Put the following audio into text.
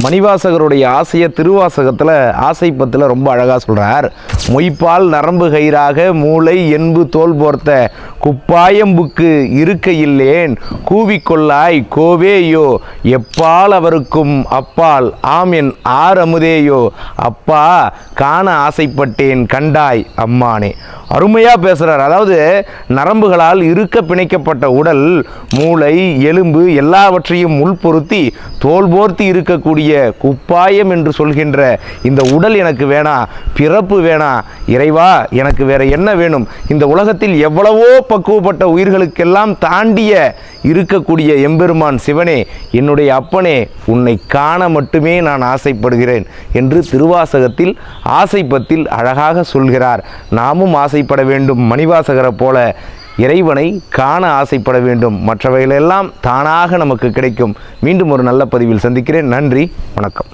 மணிவாசகருடைய ஆசையை திருவாசகத்தில் ஆசைப்பத்தில் ரொம்ப அழகாக சொல்கிறார். மொய்ப்பால் நரம்பு கயிறாக மூளை என்பு தோல் போர்த்த குப்பாயம்புக்கு இருக்கையில்லேன் கூவிக்கொள்ளாய் கோவேயோ எப்பால் அவருக்கும் அப்பால் ஆம் என் அமுதேயோ அப்பா காண ஆசைப்பட்டேன் கண்டாய் அம்மானே. அருமையாக பேசுகிறார். அதாவது நரம்புகளால் இருக்க பிணைக்கப்பட்ட உடல், மூளை, எலும்பு எல்லாவற்றையும் உள்பொருத்தி தோல் போர்த்தி இருக்கக்கூடிய குப்பாயம் என்று சொல்கின்ற இந்த உடல் எனக்கு வேணாம், பிறப்பு வேணாம், இறைவா எனக்கு வேற என்ன வேணும்? இந்த உலகத்தில் எவ்வளவோ பக்குவப்பட்ட உயிர்களுக்கெல்லாம் தாண்டிய இருக்கக்கூடிய எம்பெருமான் சிவனே, என்னுடைய அப்பனே, உன்னை காண மட்டுமே நான் ஆசைப்படுகிறேன் என்று திருவாசகத்தில் ஆசைப்பத்தில் அழகாக சொல்கிறார். நாமும் ஆசைப்பட வேண்டும். மணிவாசகரை போல இறைவனை காண ஆசைப்பட வேண்டும். மற்றவைகளெல்லாம் தானாக நமக்கு கிடைக்கும். மீண்டும் ஒரு நல்ல பதிவில் சந்திக்கிறேன். நன்றி, வணக்கம்.